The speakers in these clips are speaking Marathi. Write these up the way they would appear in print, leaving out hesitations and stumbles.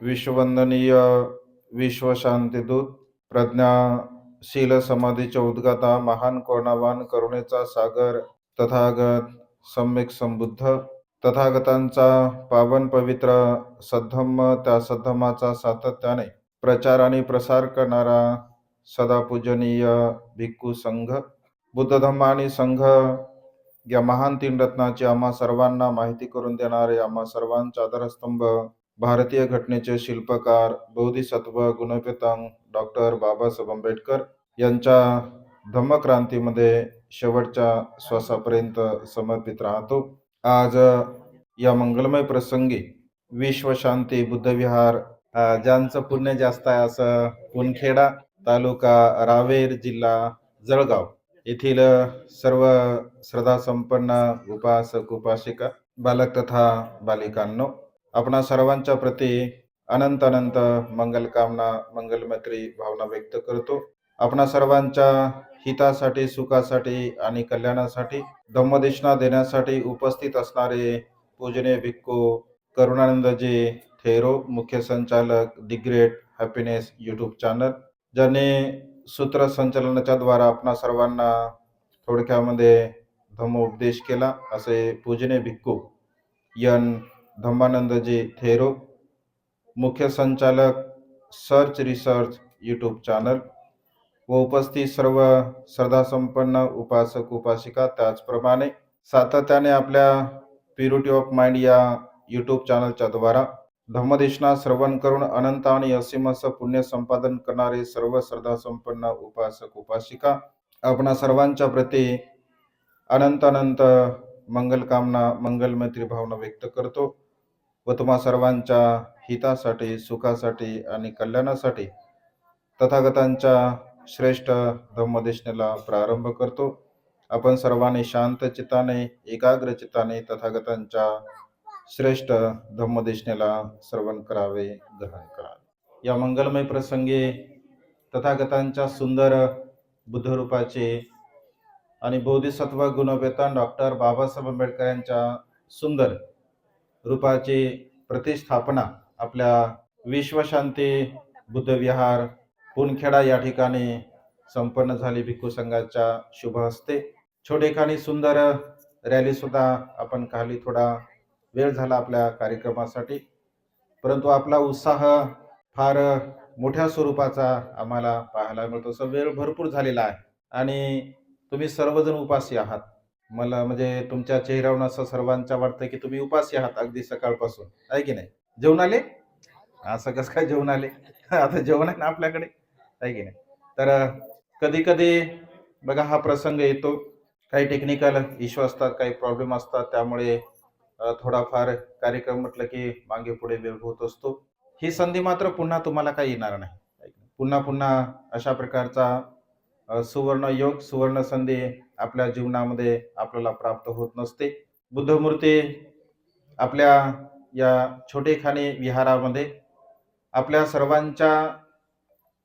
विश्ववंदनीय विश्वशांतीदूत प्रज्ञाशील समाधीचे उद्गाता महान करुणावान करुणेचा सागर तथागत सम्यक संबुद्ध तथागतांचा पावन पवित्र सद्धम्म त्या सद्धम्माचा सातत्याने प्रचार आणि प्रसार करणारा सदा पूजनीय भिक्खू संघ बुद्ध धम्म आणि संघ या महान तीन रत्नाची आम्हा सर्वांना माहिती करून देणारे आम्हा सर्वांचा आधारस्तंभ भारतीय घटनेचे शिल्पकार बोधिसत्व गुणपितांग डॉक्टर बाबासाहेब आंबेडकर यांच्या धम्मक्रांतीमध्ये शेवटच्या श्वासापर्यंत समर्पित राहतो. आज या मंगलमय प्रसंगी विश्वशांती बुद्धविहार ज्यांचं पुण्य जास्त आहे असं पुनखेडा तालुका रावेर जिल्हा जळगाव येथील सर्व श्रद्धासंपन्न उपासक उपासिका बालक तथा बालिकांनो, आपणा सर्वांच्या प्रती अनंत अनंत मंगलकामना मंगलमैत्री भावना व्यक्त करतो. आपणा सर्वांच्या हितासाठी सुखासाठी आणि कल्याणासाठी धम्मदेशना देण्यासाठी उपस्थित असणारे पूजनीय भिक्खू करुणानंदजी थेरो, मुख्य संचालक the great happiness YouTube channel, ज्याने सूत्रसंचलनाच्या द्वारा आपणा सर्वांना थोडक्यामध्ये धम्मोपदेश केला, असे पूजनीय भिक्खू यन धम्मानंदजी थेरो, मुख्य संचालक सर्च रिसर्च यूट्यूब चॅनल व उपस्थित सर्व श्रद्धासंपन्न उपासक उपासिका, त्याचप्रमाणे सातत्याने आपल्या प्युरिटी ऑफ माइंड या यूट्यूब चॅनलच्या द्वारा धम्मदेशना श्रवण करून अनंत आणि असीम असं पुण्य संपादन करणारे सर्व श्रद्धासंपन्न उपासक उपासिका, आपणा सर्वांच्या प्रती अनंत अनंत मंगलकामना मंगलमैत्री भावना व्यक्त करतो व तुम्हा सर्वांच्या हितासाठी सुखासाठी आणि कल्याणासाठी तथागतांच्या श्रेष्ठ धम्मदेशनेला प्रारंभ करतो. आपण सर्वांनी शांत चित्ताने एकाग्र चित्ताने तथागतांच्या श्रेष्ठ धम्मदेशनेला श्रवण करावे, ग्रहण करावे. या मंगलमय प्रसंगी तथागतांच्या सुंदर बुद्धरूपाचे आणि बोधिसत्व गुणवेतान डॉक्टर बाबासाहेब आंबेडकर यांच्या सुंदर रूपाची प्रतिष्ठापना आपल्या विश्वशांती बुद्धविहार पुनखेडा या ठिकाणी संपन्न झाली. भिक्खू संघाच्या शुभ हस्ते छोटेखानी सुंदर रॅली सुद्धा आपण काढली. थोडा वेळ झाला आपल्या कार्यक्रमासाठी, परंतु आपला उत्साह फार मोठ्या स्वरूपाचा आम्हाला पाहायला मिळतो. असं वेळ भरपूर झालेला आहे आणि तुम्ही सर्वजण उपासी आहात. मला म्हणजे तुमच्या चेहऱ्यावरून असं सर्वांच्या वाटतं की तुम्ही उपासी आहात अगदी सकाळपासून, आहे की नाही? जेवण आले? असं कसं काय जेवण आले? आता जेवण आहे ना आपल्याकडे, आहे की नाही? तर कधी कधी बघा हा प्रसंग येतो, काही टेक्निकल इश्यू असतात, काही प्रॉब्लेम असतात, त्यामुळे थोडाफार कार्यक्रम म्हटलं की मागे पुढे वेळ होत असतो. ही संधी मात्र पुन्हा तुम्हाला काही येणार नाही. पुन्हा पुन्हा अशा प्रकारचा सुवर्ण योग सुवर्ण संधी आपल्या जीवनामध्ये आपल्याला प्राप्त होत नसते. बुद्धमूर्ती आपल्या या छोटेखानी विहारामध्ये आपल्या सर्वांच्या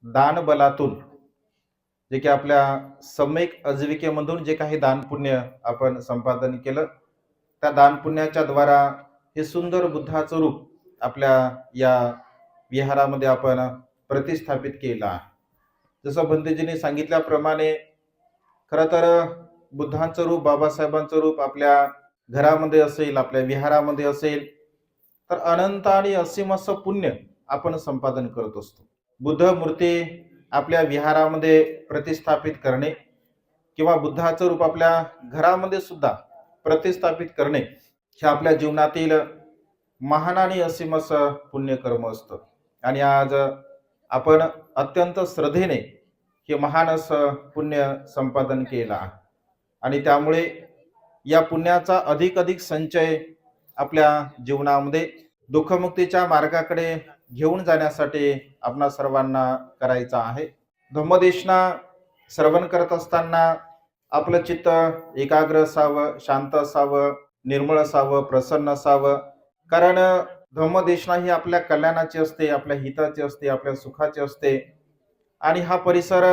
दान बलातून जे की आपल्या सम्यक आजीविकेमधून जे काही दान पुण्य आपण संपादन केलं, त्या दान पुण्याच्या द्वारा हे सुंदर बुद्धाचं रूप आपल्या या विहारामध्ये आपण प्रतिस्थापित केलं आहे. जसं बंदेजींनी सांगितल्याप्रमाणे खरं तर बुद्धांचं रूप बाबासाहेबांचं रूप आपल्या घरामध्ये असेल, आपल्या विहारामध्ये असेल, तर अनंत आणि असीम असं पुण्य आपण संपादन करत असतो. बुद्ध मूर्ती आपल्या विहारामध्ये प्रतिस्थापित करणे किंवा बुद्धाचं रूप आपल्या घरामध्ये सुद्धा प्रतिस्थापित करणे हे आपल्या जीवनातील महान आणि असीम असं पुण्यकर्म असतं. आणि आज आपण अत्यंत श्रद्धेने हे महान असं पुण्य संपादन केलं आहे आणि त्यामुळे या पुण्याचा अधिक अधिक संचय आपल्या जीवनामध्ये दुःखमुक्तीच्या मार्गाकडे घेऊन जाण्यासाठी आपणा सर्वांना करायचा आहे. धम्मदेशना श्रवण करत असताना आपलं चित्त एकाग्र असावं, शांत असावं, निर्मळ असावं, प्रसन्न असावं. कारण धम्मदेशना ही आपल्या कल्याणाची असते, आपल्या हिताची असते, आपल्या सुखाची असते. आणि हा परिसर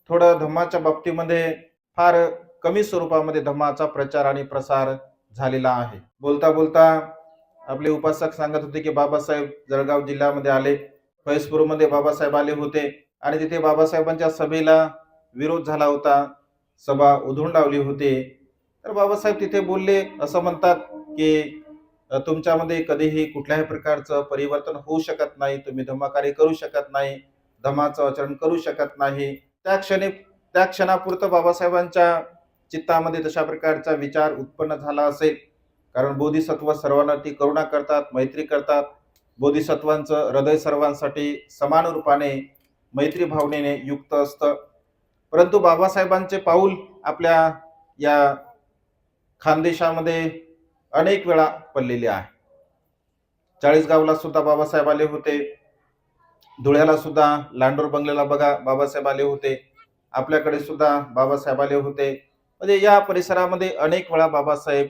थोडं धम्माच्या बाबतीमध्ये फार कमी स्वरूपामध्ये धम्माचा प्रचार आणि प्रसार झालेला आहे. बोलता बोलता आपले उपासक सांगत होते की बाबासाहेब जळगाव जिल्ह्यामध्ये आले, फैजपूरमध्ये बाबासाहेब आले होते आणि तिथे बाबासाहेबांच्या सभेला विरोध झाला होता, सभा उधळून लावली होती. तर बाबासाहेब तिथे बोलले, असं म्हणतात की तुमच्यामध्ये कधीही कुठल्याही प्रकारचं परिवर्तन होऊ शकत नाही, तुम्ही धम्मकार्य करू शकत नाही, धम्माचं आचरण करू शकत नाही. त्या क्षणापुरतं बाबासाहेबांच्या चित्तामध्ये तशा प्रकारचा विचार उत्पन्न झाला असेल, कारण बोधिसत्व सर्वांना ती करुणा करतात, मैत्री करतात. बोधिसत्वांचं हृदय सर्वांसाठी समान रूपाने मैत्री भावनेने युक्त असतं. परंतु बाबासाहेबांचे पाऊल आपल्या या खानदेशामध्ये अनेक वेळा पडलेले आहे. चाळीसगावला सुद्धा बाबासाहेब आले होते, धुळ्याला सुद्धा लांडोर बंगल्याला बघा बाबासाहेब आले होते, आपल्याकडे सुद्धा बाबासाहेब आले होते. म्हणजे या परिसरामध्ये अनेक वेळा बाबासाहेब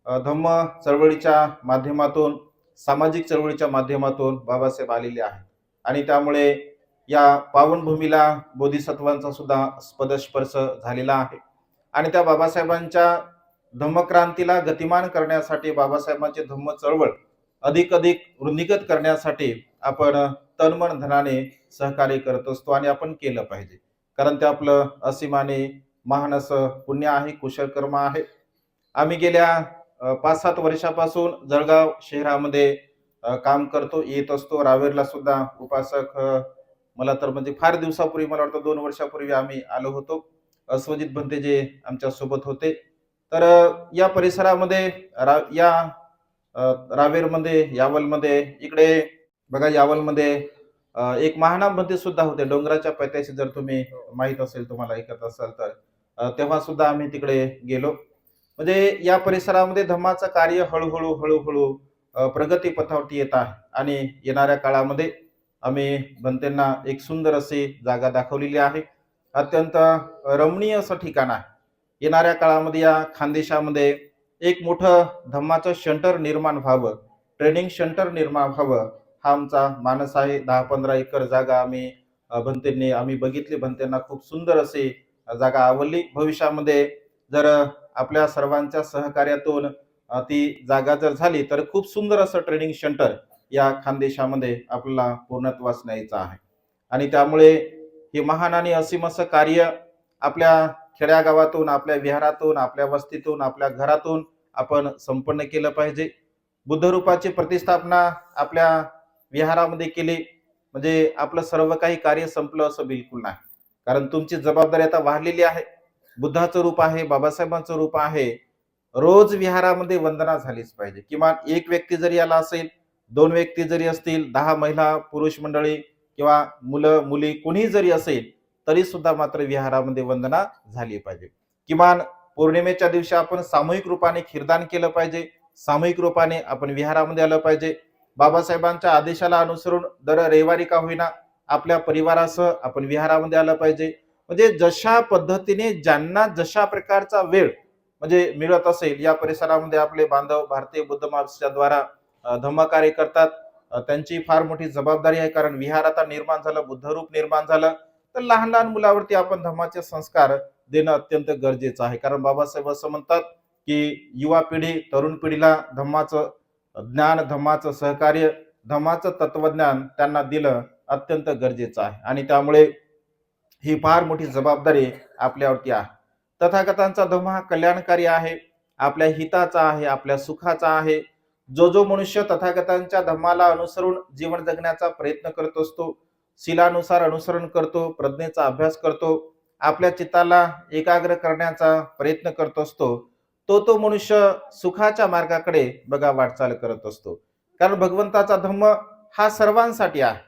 धम्म चळवळीच्या माध्यमातून, सामाजिक चळवळीच्या माध्यमातून बाबासाहेब आलेले आहेत. आणि त्यामुळे या पावनभूमीला बोधिसत्वांचा सुद्धा पदस्पर्श झालेला आहे. आणि त्या बाबासाहेबांच्या धम्मक्रांतीला गतिमान करण्यासाठी, बाबासाहेबांची धम्म चळवळ अधिक अधिक वृद्धिंगत करण्यासाठी आपण तनमन धनाने सहकार्य करत असतो आणि आपण केलं पाहिजे, कारण ते आपलं असीमाने महान असं पुण्य आहे, कुशल कर्म आहे. आम्ही गेल्या 5-7 वर्षापासून जळगाव शहरामध्ये काम करतो, येत असतो. रावेरला सुद्धा उपासक मला तर म्हणजे फार दिवसापूर्वी, मला वाटतं 2 वर्षापूर्वी आम्ही आलो होतो. स्वजित भंते जे आमच्या सोबत होते. तर या परिसरामध्ये या रावेरमध्ये, यावलमध्ये, इकडे बघा यावलमध्ये एक महानाम भंते सुद्धा होते. डोंगराच्या पायथ्याशी, जर तुम्ही माहित असेल, तुम्हाला ऐकत असाल तर तेव्हा सुद्धा आम्ही तिकडे गेलो. म्हणजे या परिसरामध्ये धम्माचं कार्य हळूहळू हळूहळू प्रगती पथावरती येत आहे. आणि येणाऱ्या काळामध्ये आम्ही भंतेंना एक सुंदर अशी जागा दाखवलेली आहे. अत्यंत रमणीय असं ठिकाण आहे. येणाऱ्या काळामध्ये या खानदेशामध्ये एक मोठं धम्माचं सेंटर निर्माण व्हावं, ट्रेनिंग सेंटर निर्माण व्हावं, हा आमचा मानस आहे. 10-15 एकर जागा आम्ही बघितली. भंतेंना खूप सुंदर अशी जागा आवडली. भविष्यामध्ये जर आपल्या सर्वांच्या सहकार्यातून ती जागा जर झाली तर खूप सुंदर असं ट्रेनिंग सेंटर या खानदेशामध्ये आपल्याला पूर्णत्वास न्यायचं आहे. आणि त्यामुळे हे महान आणि असीम असं कार्य आपल्या खेड्यागावातून, आपल्या विहारातून, आपल्या वस्तीतून, आपल्या घरातून आपण संपन्न केलं पाहिजे. बुद्धरूपाची प्रतिष्ठापना आपल्या विहारामध्ये केली म्हणजे आपलं सर्व काही कार्य संपलं असं बिलकुल नाही, कारण तुमची जबाबदारी आता वाढलेली आहे. बुद्धाचं रूप आहे, बाबासाहेबांचं रूप आहे. रोज विहारामध्ये वंदना झालीच पाहिजे. किमान एक व्यक्ती जरी आला असेल, 2 व्यक्ती जरी असतील, 10 महिला पुरुष मंडळी किंवा मुलं मुली कोणी जरी असेल, तरी सुद्धा मात्र विहारामध्ये वंदना झाली पाहिजे. किमान पौर्णिमेच्या दिवशी आपण सामूहिक रूपाने खीरदान केलं पाहिजे, सामूहिक रूपाने आपण विहारामध्ये आलं पाहिजे. बाबासाहेबांच्या आदेशाला अनुसरून दर रविवारी का होईना आपल्या परिवारासह आपण विहारामध्ये आलं पाहिजे. म्हणजे जशा पद्धतीने ज्यांना जशा प्रकारचा वेळ म्हणजे मिळत असेल, या परिसरामध्ये आपले बांधव भारतीय बुद्ध महासंघाच्या द्वारा धम्मकार्य करतात. त्यांची फार मोठी जबाबदारी आहे, कारण विहार आता निर्माण झालं, बुद्धरूप निर्माण झालं, तर लहान लहान मुलावरती आपण धम्माचे संस्कार देणं अत्यंत गरजेचं आहे. कारण बाबासाहेब असं म्हणतात की युवा पिढी, तरुण पिढीला धम्माचं ज्ञान, धम्माचं सहकार्य, धम्माचं तत्वज्ञान त्यांना दिलं अत्यंत गरजेचं आहे. आणि त्यामुळे ही फार मोठी जबाबदारी आपल्यावरती आहे. तथागतांचा धम्म हा कल्याणकारी आहे, आपल्या हिताचा आहे, आपल्या सुखाचा आहे. जो जो मनुष्य तथागतांच्या धम्माला अनुसरून जीवन जगण्याचा प्रयत्न करत असतो, शीलानुसार अनुसरण करतो, प्रज्ञेचा अभ्यास करतो, आपल्या चित्ताला एकाग्र करण्याचा प्रयत्न करत असतो, तो मनुष्य सुखाच्या मार्गाकडे बघा वाटचाल करत असतो. कारण भगवंताचा धम्म हा सर्वांसाठी आहे.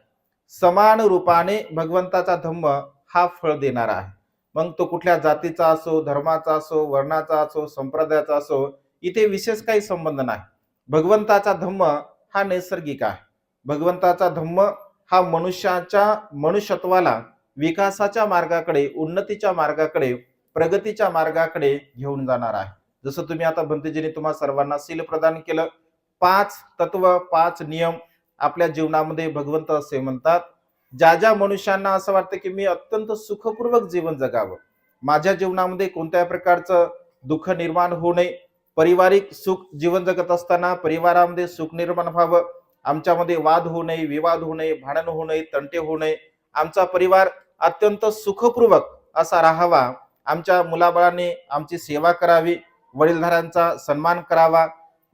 समान रूपाने भगवंताचा धम्म हा फळ देणारा आहे. मग तो कुठल्या जातीचा असो, धर्माचा असो, वर्णाचा असो, संप्रदायाचा असो, इथे विशेष काही संबंध नाही. भगवंताचा धम्म हा नैसर्गिक आहे. भगवंताचा धम्म हा मनुष्याच्या मनुष्यत्वाला विकासाच्या मार्गाकडे, उन्नतीच्या मार्गाकडे, प्रगतीच्या मार्गाकडे घेऊन जाणार आहे. जसं तुम्ही आता भंतेजीने तुम्हा सर्वांना शील प्रदान केलं. 5 तत्व, 5 नियम आपल्या जीवनामध्ये भगवंत असे म्हणतात, ज्या ज्या मनुष्यांना असं वाटतं की मी अत्यंत सुखपूर्वक जीवन जगावं, माझ्या जीवनामध्ये कोणत्याही प्रकारचं दुःख निर्माण होऊ नये, पारिवारिक सुख जीवन जगत असताना परिवारामध्ये सुख निर्माण व्हावं, आमच्यामध्ये वाद होऊ नये, विवाद होऊ नये, भांडण होऊ नये, तंटे होऊ नये, आमचा परिवार अत्यंत सुखपूर्वक असा राहावा, आमच्या मुलाबाळांनी आमची सेवा करावी, वडीलधाऱ्यांचा सन्मान करावा,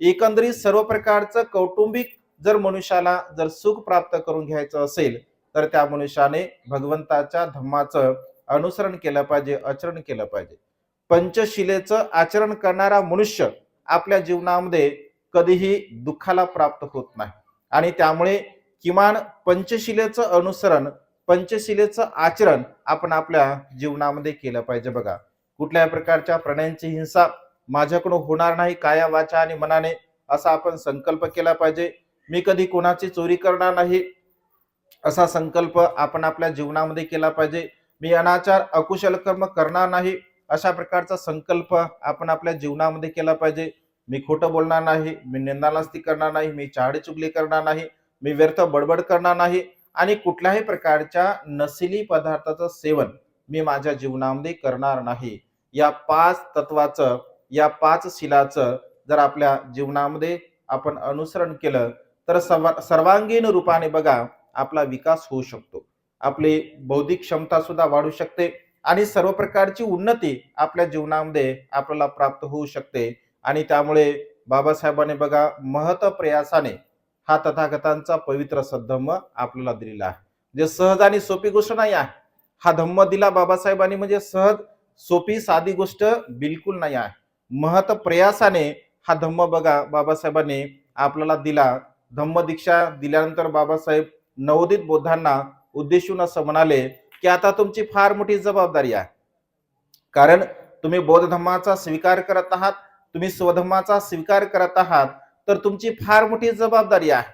एकंदरीत सर्व प्रकारचं कौटुंबिक जर मनुष्याला जर सुख प्राप्त करून घ्यायचं असेल तर त्या मनुष्याने भगवंताच्या धम्माचं अनुसरण केलं पाहिजे, आचरण केलं पाहिजे. पंचशिलेचं आचरण करणारा मनुष्य आपल्या जीवनामध्ये कधीही दुःखाला प्राप्त होत नाही. आणि त्यामुळे किमान पंचशिलेचं अनुसरण, पंचशिलेचं आचरण आपण आपल्या जीवनामध्ये केलं पाहिजे. बघा, कुठल्याही प्रकारच्या प्राण्यांची हिंसा माझ्याकडून होणार नाही, काया वाचा आणि मनाने, असा आपण संकल्प केला पाहिजे. मी कधी कोणाची चोरी करणार नाही, असा संकल्प आपण आपल्या जीवनामध्ये केला पाहिजे. मी अनाचार अकुशल कर्म करणार नाही, अशा प्रकारचा संकल्प आपण आपल्या जीवनामध्ये केला पाहिजे. मी खोटं बोलणार नाही, मी निंदानास्ती करणार नाही, मी चहाडी चुगली करणार नाही, मी व्यर्थ बडबड करणार नाही आणि कुठल्याही प्रकारच्या नशिली पदार्थाचं सेवन मी माझ्या जीवनामध्ये करणार नाही. या 5 तत्वाचं, या 5 शिलाचं जर आपल्या जीवनामध्ये आपण अनुसरण केलं तर सर्वांगीण रूपाने बघा आपला विकास होऊ शकतो, आपली बौद्धिक क्षमता सुद्धा वाढू शकते आणि सर्व प्रकारची उन्नती आपल्या जीवनामध्ये आपल्याला प्राप्त होऊ शकते. आणि त्यामुळे बाबासाहेबांनी बघा महत प्रयासाने हा तथागतांचा पवित्र सद्धम्म आपल्याला दिलेला आहे. जे सहज आणि सोपी गोष्ट नाही आहे. हा धम्म दिला बाबासाहेबांनी म्हणजे सहज सोपी साधी गोष्ट बिलकुल नाही आहे. महत प्रयासाने हा धम्म बघा बाबासाहेबांनी आपल्याला दिला. धम्म दीक्षा दिल्यानंतर बाबासाहेब नवोदित बौद्धांना उद्देशून असं म्हणाले की आता तुमची फार मोठी जबाबदारी आहे, कारण तुम्ही बौद्ध धम्माचा स्वीकार करत आहात, तुम्ही स्वधम्माचा स्वीकार करत आहात, तर तुमची फार मोठी जबाबदारी आहे.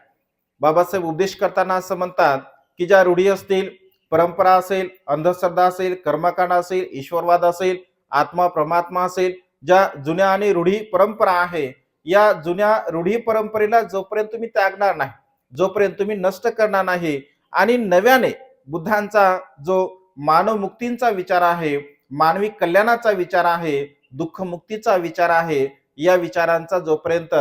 बाबासाहेब उपदेश करताना असं म्हणतात की ज्या रूढी असतील, परंपरा असेल, अंधश्रद्धा असेल, कर्मकांड असेल, ईश्वरवाद असेल, आत्मा परमात्मा असेल, ज्या जुन्या आणि रूढी परंपरा आहे, या जुन्या रूढी परंपरेला जोपर्यंत तुम्ही त्यागणार नाही, जोपर्यंत तुम्ही नष्ट करणार नाही आणि नव्याने बुद्धांचा जो मानव मुक्तींचा विचार आहे, मानवी कल्याणाचा विचार आहे, दुःख मुक्तीचा विचार आहे, या विचारांचा जोपर्यंत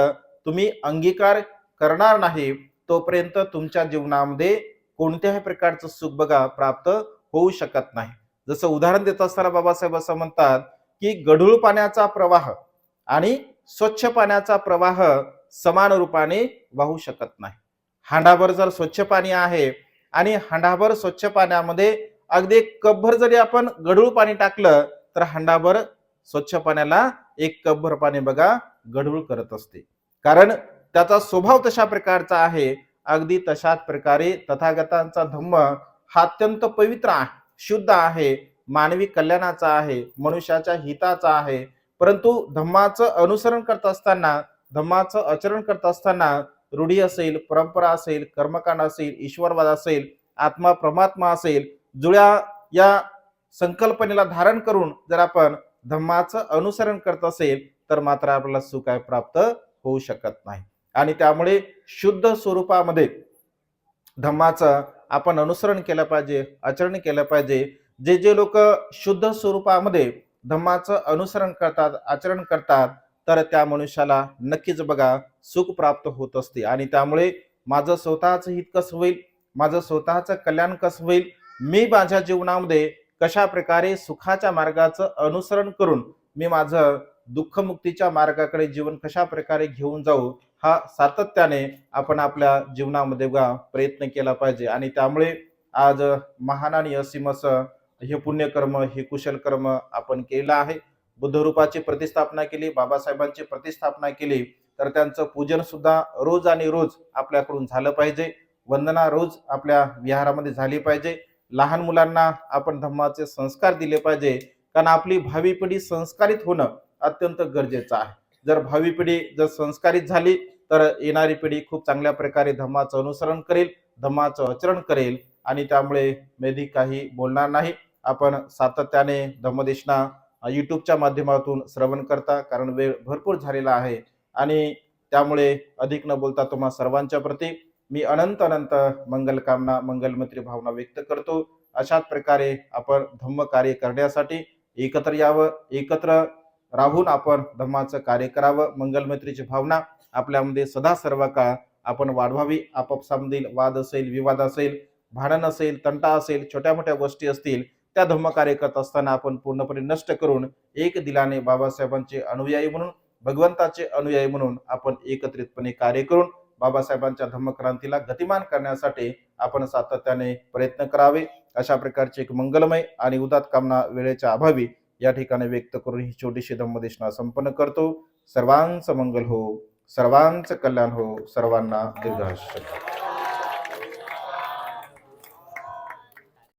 तुम्ही अंगीकार करणार नाही तोपर्यंत तुमच्या जीवनामध्ये कोणत्याही प्रकारचं सुख बघा प्राप्त होऊ शकत नाही. जसं उदाहरण देत असताना बाबासाहेब असं म्हणतात की गढूळ पाण्याचा प्रवाह आणि स्वच्छ पाण्याचा प्रवाह समान रूपाने वाहू शकत नाही. हांडाभर जर स्वच्छ पाणी आहे आणि हांडाभर स्वच्छ पाण्यामध्ये अगदी कपभर जरी आपण गढूळ पाणी टाकलं तर हांडाभर स्वच्छ पाण्याला 1 कपभर पाणी बघा गढूळ करत असते, कारण त्याचा स्वभाव तशा प्रकारचा आहे. अगदी तशाच प्रकारे तथागतांचा धम्म हा अत्यंत पवित्र आहे, शुद्ध आहे, मानवी कल्याणाचा आहे, मनुष्याच्या हिताचा आहे. परंतु धम्माचं अनुसरण करत असताना, धम्माचं आचरण करत असताना रूढी असेल, परंपरा असेल, कर्मकांड असेल, ईश्वरवाद असेल, आत्मा परमात्मा असेल, जुळ्या या संकल्पनेला धारण करून जर आपण धम्माचं अनुसरण करत असेल तर मात्र आपल्याला सुख काय प्राप्त होऊ शकत नाही. आणि त्यामुळे शुद्ध स्वरूपामध्ये धम्माचं आपण अनुसरण केलं पाहिजे, आचरण केलं पाहिजे. जे जे लोक शुद्ध स्वरूपामध्ये धम्माचं अनुसरण करतात, आचरण करतात, तर त्या मनुष्याला नक्कीच बघा सुख प्राप्त होत असते. आणि त्यामुळे माझं स्वतःचं हित कसं होईल, माझं स्वतःचं कल्याण कसं होईल, मी माझ्या जीवनामध्ये कशा प्रकारे सुखाच्या मार्गाचं अनुसरण करून मी माझं दुःखमुक्तीच्या मार्गाकडे जीवन कशा प्रकारे घेऊन जाऊ, हा सातत्याने आपण आपल्या जीवनामध्ये बघा प्रयत्न केला पाहिजे. आणि त्यामुळे आज महान आणि असीम असं हे पुण्यकर्म, हे कुशल कर्म आपण केलं आहे. बुद्धरूपाची प्रतिस्थापना केली, बाबासाहेबांची प्रतिस्थापना केली, तर त्यांचं पूजन सुद्धा रोज आणि रोज आपल्याकडून झालं पाहिजे. वंदना रोज आपल्या विहारामध्ये झाली पाहिजे. लहान मुलांना आपण धम्माचे संस्कार दिले पाहिजे, कारण आपली भावी पिढी संस्कारित होणं अत्यंत गरजेचं आहे. जर भावी पिढी जर संस्कारित झाली तर येणारी पिढी खूप चांगल्या प्रकारे धम्माचं अनुसरण करेल, धम्माचं आचरण करेल. आणि त्यामुळे मेधी काही बोलणार नाही. आपण सातत्याने धम्मदेशना युट्यूबच्या माध्यमातून श्रवण करता, कारण वेळ भरपूर झालेला आहे. आणि त्यामुळे अधिक न बोलता तुम्हा सर्वांच्या प्रती मी अनंत अनंत मंगलकामना, मंगलमैत्री भावना व्यक्त करतो. अशाच प्रकारे आपण धम्म कार्य करण्यासाठी एकत्र यावं, एकत्र राहून आपण धम्माचं कार्य करावं. मंगलमैत्रीची भावना आपल्यामध्ये सदा सर्व काळ आपण वाढवावी. आपापसामधील वाद असेल, विवाद असेल, भांडण असेल, तंटा असेल, छोट्या मोठ्या गोष्टी असतील, त्या धम्म कार्य करत असताना आपण पूर्णपणे नष्ट करून एक दिलाने बाबासाहेबांचे अनुयायी म्हणून, भगवंताचे अनुयायी म्हणून आपण एकत्रितपणे कार्य करून बाबासाहेबांच्या धम्मक्रांतीला गतिमान करण्यासाठी आपण सातत्याने प्रयत्न करावे. अशा प्रकारची एक मंगलमय आणि उदात्त कामना वेळेच्या अभावी या ठिकाणी व्यक्त करून ही छोटीशी धम्मदेशना संपन्न करतो. सर्वांचं मंगल हो, सर्वांचं कल्याण हो, सर्वांना दीर्घायुष्य.